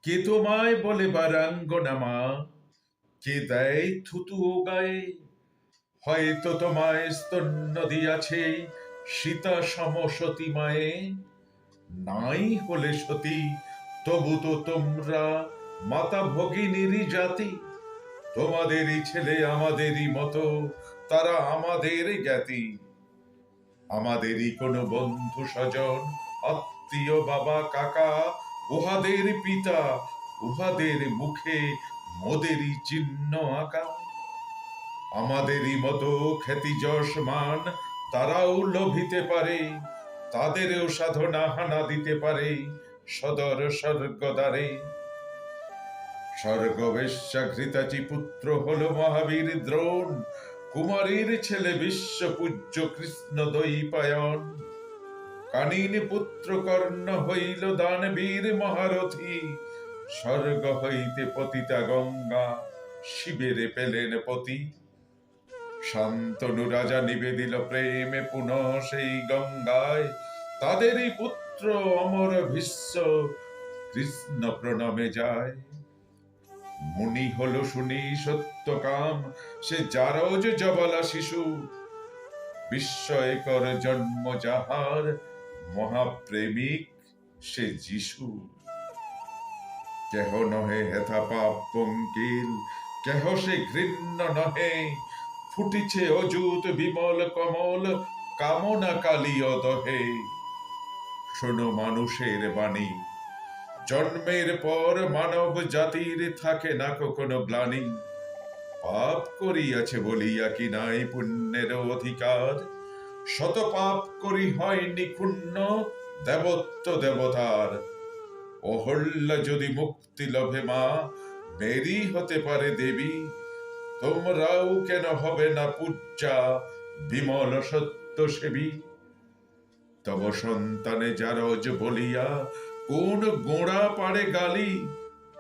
কে তোমায় বলে বারাঙ্গনা মা, কে দেয় থুতু ও গায়ে? হয়তো তোমায় স্তন্য দিয়াছে সীতা সমসতী মায়ে। নাই হলে সতী, তবু তো তোমরা মাতা ভগিনীরই জাতি। তোমাদেরই ছেলে আমাদেরই মতো, তারা আমাদের জ্ঞাতি। আমাদেরই কোনো বন্ধু স্বজন, আত্মীয় বাবা কাকা, উহাদের পিতা, উহাদের মুখে মোদেরই চিহ্ন আঁকা। আমাদেরই মতো খ্যাতি যশ মান তারাও লোভিতে পারে, তাদেরও সাধনা হানা দিতে পারে সদর স্বর্গদ্বারে। স্বর্গবেশ্যাঘৃতাচি পুত্র হলো মহাবীর দ্রোণ, কুমারীর ছেলে বিশ্বপূজ্য কৃষ্ণ দ্বৈপায়ন। কানিন পুত্র কর্ণ হইল দানবীর মহারথী, স্বর্গ হইতে পতিতা গঙ্গা শিবেরে পেলেন পতি। শান্তনু রাজা নিবেদিল প্রেমে পুনঃ সেই গঙ্গায়, তাদেরই পুত্র অমর ভীষ্ম কৃষ্ণ প্রণমে যায়। মুনি হলো শুনি সত্যকাম, সে জারজ জবালা শিশু, বিস্ময়কর জন্ম যাহার, মহাপ্রেমিক সে যিশু। কেহ নহে হেথা পাপ পঙ্কিল, কেহ সে ঘৃণ্য নহে, ফুটিছে অযুত বিমল কমল, কামনা কালিয় দহে। শোনো মানুষের বাণী, জন্মের পর মানব জাতির থাকে না কখনো গ্লানি। পাপ করিয়াছে বলিয়া কি নাই পুণ্যের অধিকার, শত পাপ করি হয়নি ক্ষুণ্ণ দেবত্ব দেবতার। অহল্যা যদি মুক্তি লভে মা, মেরি হতে পারে দেবী। তোমরাও কেন হবে না পূজ্যা, বিমল সত্য সেবী। তব সন্তানে জারজ বলিয়া কোন গোড়া পারে গালি,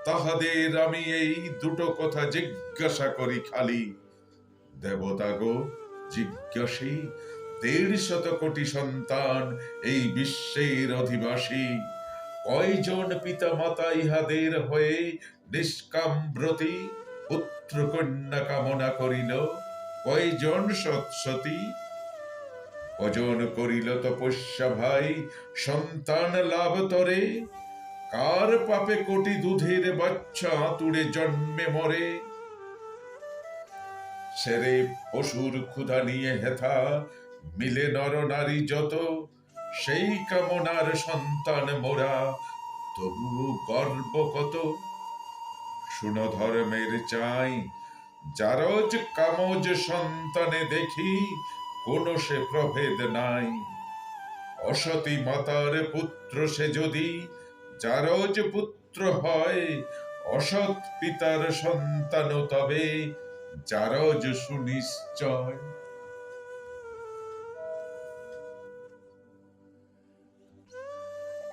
তাহাদের আমি এই দুটো কথা জিজ্ঞাসা করি খালি। দেবতা গো জিজ্ঞাসী, ১৫০ কোটি সন্তান এই বিশ্বের অধিবাসী, কয়জন পিতা মাতা ইহাদের হয়ে নিষ্কামব্রতী পুত্র কন্যা কামনা করিল, কয়জন সৎসতী? কজন করিল তপস্যা ভাই সন্তান লাভ তরে, কার পাপে কোটি দুধের বাচ্চা আতুরে জন্মে মরে? সেরে পশুর ক্ষুধা নিয়ে হেথা মিলে নর নারী যত, সেই কামনার সন্তান মোরা, তবু গর্ব কত। শুনো ধর্মের চাই, জারজ কামজ সন্তানে দেখি কোনো সে প্রভেদ নাই। অসতী মাতার পুত্র সে যদি জারজ পুত্র হয়, অসৎ পিতার সন্তান তবে জারজ সুনিশ্চয়।